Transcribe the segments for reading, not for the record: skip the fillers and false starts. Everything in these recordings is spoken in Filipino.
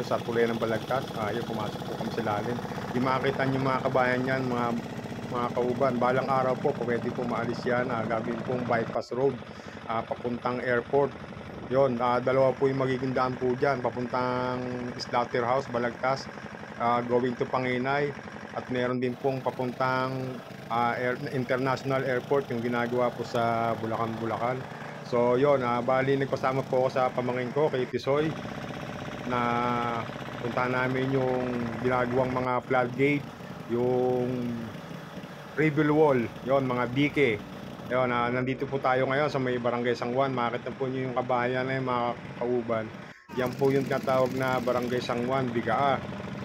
sa tulay ng Balagtas. Ayun, pumasok po kami sa lalim. Di makakita nyo mga kabayan yan, mga kauban. Balang araw po, pwede po maalis yan. Gagawin pong bypass road papuntang airport. Yon, dalawa po yung magiging daan po dyan, papuntang Slaughterhouse, Balagtas, going to Panginay. At meron din pong papuntang International Airport, yung ginagawa po sa Bulacan. So yon, bali nagpasama po ako sa pamangkin ko kay Tisoy na puntahan namin yung ginagawang mga floodgate, yung Rebel Wall, yon mga bike. Yon, nandito po tayo ngayon sa may Barangay San Juan. Makita po nyo yung kabahayan na yung mga kauban. Yan po yung tinatawag na Barangay San Juan, Bigaa.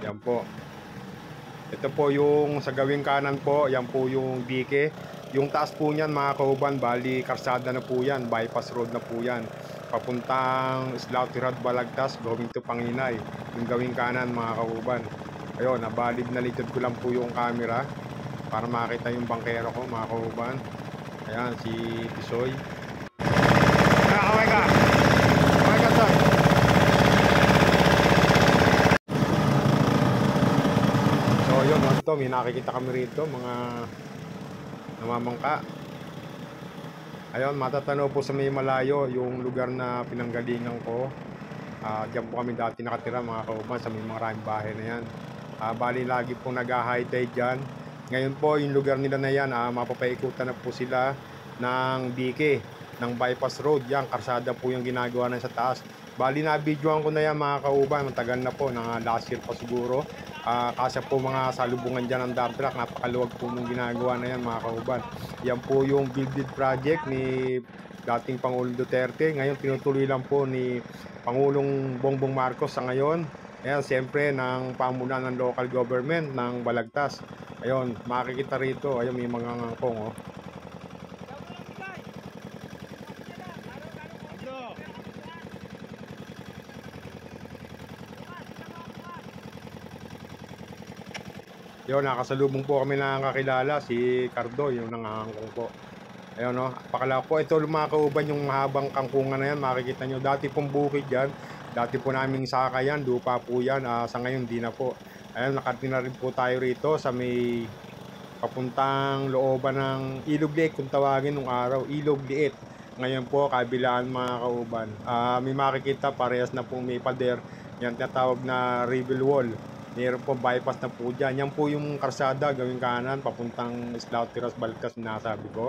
Yan po. Ito po yung sa gawing kanan po, yan po yung bike. Yung taas po niyan mga kauban, bali karsada na po yan, bypass road na po yan. Papuntang Slaughterhouse, Balagtas, going to Panginay. Yung gawing kanan mga kauban. Ayun, nabalid na litod ko lang po yung camera para makita yung bangkero ko mga kauban. Ayan, si Tisoy. Kaway ka! Kaway ka, Toy! So yun, ito, may nakikita kami rito, mga namamangka. Ayun, matatanaw po sa may malayo yung lugar na pinanggalingan ko. Diyan po kami dati nakatira mga kauban, sa may maraming bahay na yan. Bali lagi po nag-high tide dyan. Ngayon po yung lugar nila na yan, mapapaikutan na po sila ng bike, ng bypass road. Yan, karsada po yung ginagawa na sa taas. Bali na videoan ko na yan mga kauban, matagal na po, last year pa siguro. Kasi po mga salubungan dyan ng dump truck, napakaluwag po nung ginagawa na yan mga kauban. Yan po yung build project ni dating Pangulong Duterte. Ngayon tinutuloy lang po ni Pangulong Bongbong Marcos sa ngayon. Ayan, siyempre ng pamunuan ng local government ng Balagtas. Ayun, makikita rito, ayun may mga ngangkong oh. Yun, nakasalubong po kami na kakilala, si Cardo, yung nangangkong po. Ayun no, pakala po, ito mga kauban yung mahabang kangkungan na yan, makikita nyo. Dati pong bukid yan, dati po naming saka yan, lupa po yan, sa ngayon di na po. Ayun, nakatina rin po tayo rito sa may papuntang looban ng Ilog Liit, kung tawagin nung araw, Ilog Liit. Ngayon po, kabilaan mga kauban. May makikita, parehas na pong may pader, yan tinatawag na Rebel Wall. Meron po bypass na po dyan. Yan po yung karsada gawing kanan papuntang Slaughterhouse, Balagtas na nasabi ko.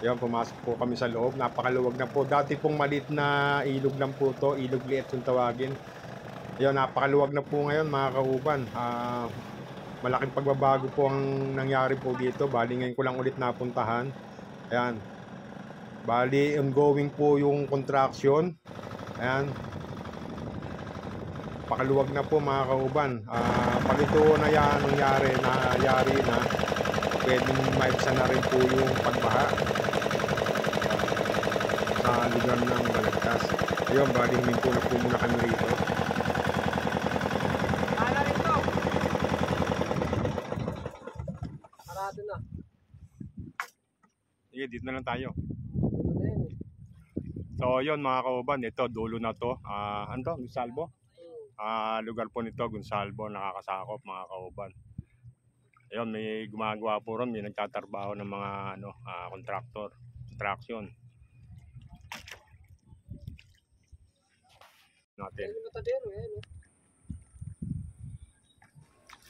Yan, pumasok po kami sa loob. Napakaluwag na po. Dati pong maliit na ilog lang po to, Ilog Liit kung tawagin. Yan, napakaluwag na po ngayon mga kauban. Malaking pagbabago po ang nangyari po dito. Bali ngayon ko lang ulit napuntahan. Ayan. Bali ongoing po yung construction. Ayan. Pakaluwag na po mga kauban. Pag ito na yan nangyari na pwedeng maibsan na rin po yung pagbaha sa lugar ng Balagtas. Ayun, baling minto na po muna kami rito. Kala rito! Parado na. Sige, dito na lang tayo. So yun mga kauban, ito dulo na to. Ano to? Gonsalvo? Lugar po nito, Gonsalvo, nakakasakop mga kauban. Ayun, may gumagawa po ron, may nagtatrabaho ng mga contractor, construction. Natin.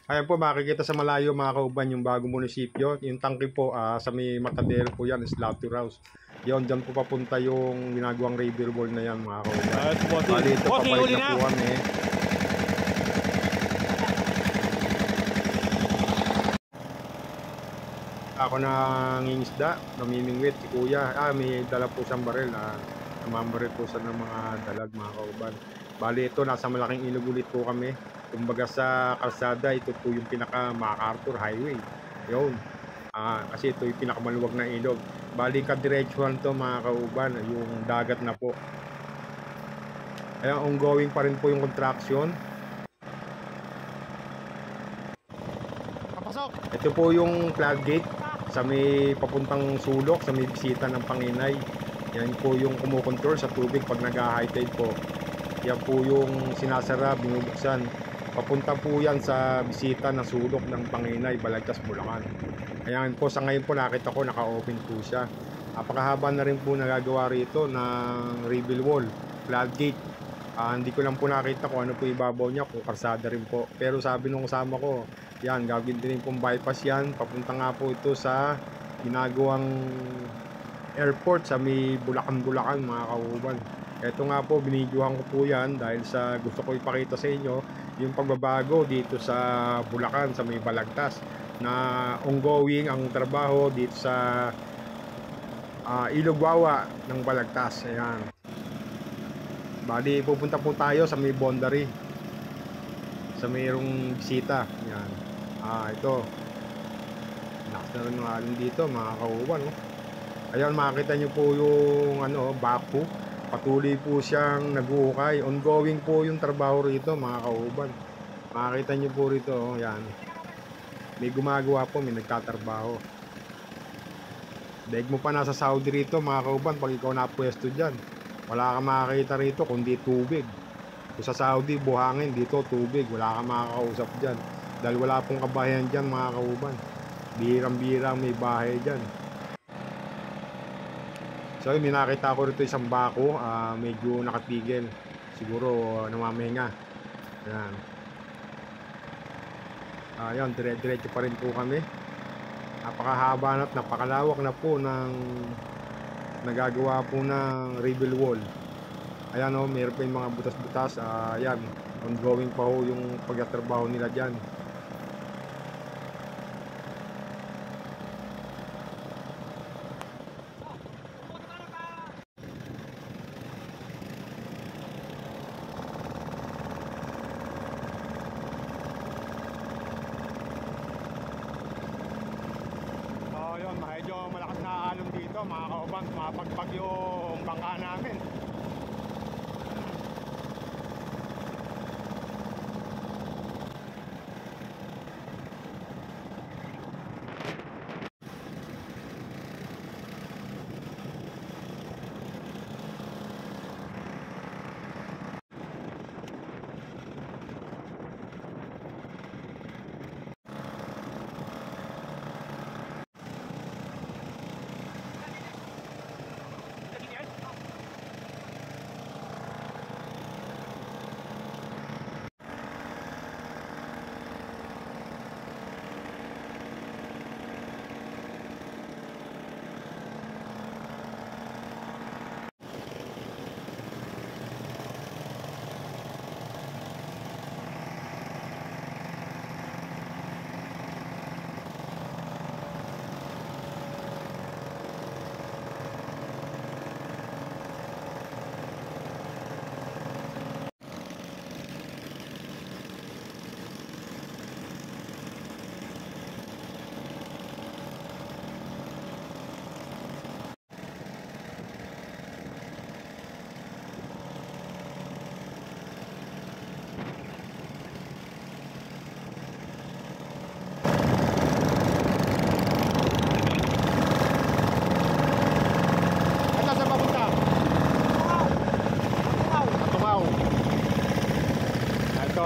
Ayan po, makikita sa malayo mga kauban yung bagong munisipyo. Yung tangke po sa may Matadero po yan, Slaughterhouse. Yun, dyan po papunta yung ginagawang Rebel Wall na yan mga kauban. Bali ito, papalit na po kami. Ako nangingisda, namimingwit si kuya. May dala po siyang baril. Namamaril po sa ng mga dalag mga kauban. Bali ito, nasa malaking ilog ulit po kami. Kumbaga sa kalsada, ito po yung pinaka MacArthur Highway. Yun. Kasi ito yung pinakamaluwag na ilog. Bali kadiretsuhan to mga kauban, yung dagat na po. Kaya ongoing pa rin po yung construction. Ito po yung floodgate sa may papuntang sulok, sa may bisita ng Panginay. Yan po yung kumukontrol sa tubig pag nag-high tide po. Yan po yung sinasara, binubuksan. Papunta po yan sa bisita na sulok ng Panginay, Balagtas, Bulacan. Ayan po, sa ngayon po nakita ko naka-open po siya. Napakahaba na rin po nagagawa rito ng reveal wall, floodgate. Hindi ko lang po nakita kung ano po ibabaw niya, kung karsada rin po. Pero sabi nung kasama ko, yan, gagawin din pong bypass yan. Papunta nga po ito sa ginagawang airport sa may Bulacan, mga kauban. Ito nga po, binidyohan ko po yan dahil sa gusto ko ipakita sa inyo yung pagbabago dito sa Bulacan, sa may Balagtas, na ongoing ang trabaho dito sa Ilog-Wawa ng Balagtas. Ayan. Bali, pupunta po tayo sa may boundary, sa mayroong bisita. Ayan. Ito. Lakas na rin ng alon dito, mga kauban. Oh. Ayan, makikita nyo po yung backhoe. Patuloy po siyang nag-uukay. Ongoing po yung trabaho rito, mga kauban. Makikita nyo po rito, oh, yan. May gumagawa po, may nagtatrabaho. Daig mo pa nasa Saudi rito, mga kauban, pag ikaw napwesto dyan. Wala kang makakita rito kundi tubig. Kung sa Saudi, buhangin, dito tubig. Wala kang makakausap dyan. Dahil wala pong kabahayan dyan, mga kauban. Bihirang-bihirang may bahay dyan. So may nakita ko rito isang bako, medyo nakatigil. Siguro namamahinga. Ayan. Ayan, dire-diretso pa rin po kami. Napakahaba at napakalawak na po ng nagagawa po ng reveal wall. Ayan o, mayroon pa yung mga butas-butas. Ayan, ongoing pa ho yung pagtatrabaho nila dyan. Medyo malakas na alon dito, mga kauban, mapagpag yung bangka namin.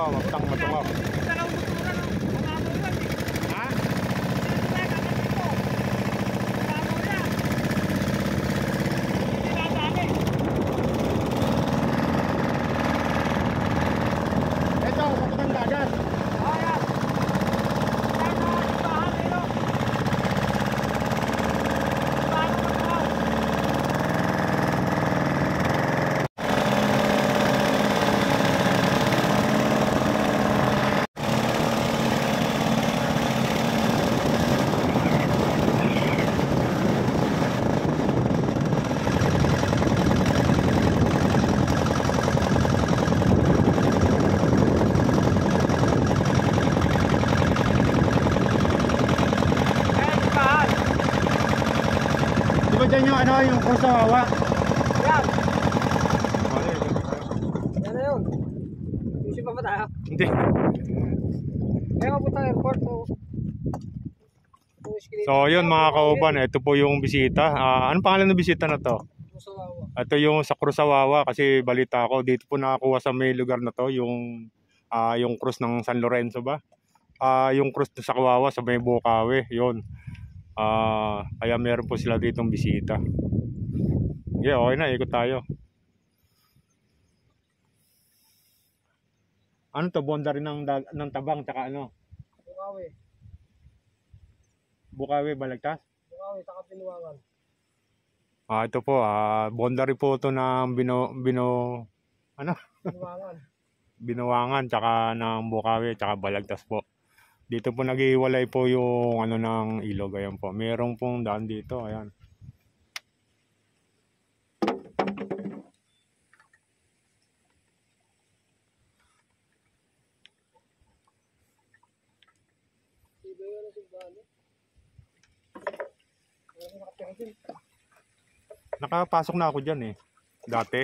Maptang matungaw. Ha? Ito, papuntang dagat. Diyan yung yung kurso hawa. Yan. Yan na yun. Susi pa ba tayo? Hindi. Kaya mapunta airport o. So yun mga kauban, ito po yung bisita. Anong pangalan ng bisita na to? Musawawa. Ito yung sa Cruzawawa kasi balita ko dito po nakakuha sa may lugar na to yung krus ng San Lorenzo ba? Yung krus sa Kawawa sa may Bukawi, yun. Kaya meron po sila ditong bisita. Yeah, okay na, ikot tayo. Ano to, bonda rin ng Tabang tsaka ano? Bukawi. Bukawi, Balagtas? Bukawi, saka Pinuwangan. Ito po, bonda rin po ito ng Pinuwangan. Binuwangan tsaka ng Bukawi tsaka Balagtas po. Dito po naghihiwalay po yung ano ng ilog, ayan po. Merong pong daan dito, ayan. Iba yun ang simbahan. Nakapasok na ako dyan eh, dati.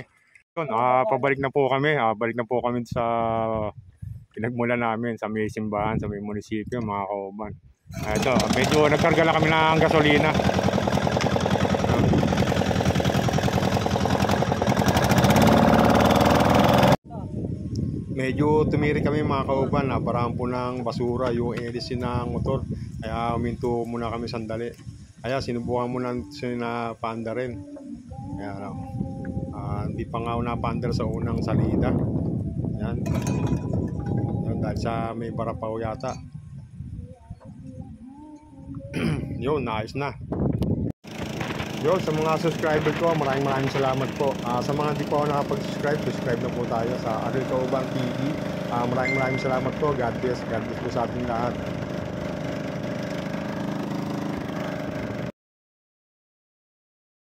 Yun, pabalik na po kami, balik na po kami sa pinagmula namin sa may simbahan, sa may munisipyo, mga kauban. Ito, medyo nagkarga lang kami ng gasolina. Medyo tumiri kami mga kauban, naparahan po ng basura yung edisin ng motor. Kaya huminto muna kami sandali. Kaya sinubukan muna na panda rin. Kaya hindi pa nga napanda sa unang salida. Yan. Yan, dahil sa may barapaw yata. Yun, naayos na. Yun, sa mga subscriber ko, maraming salamat po. Sa mga hindi po ako nakapag-subscribe, subscribe na po tayo sa Ariel Kauban TV. Maraming salamat po. God bless po sa ating lahat.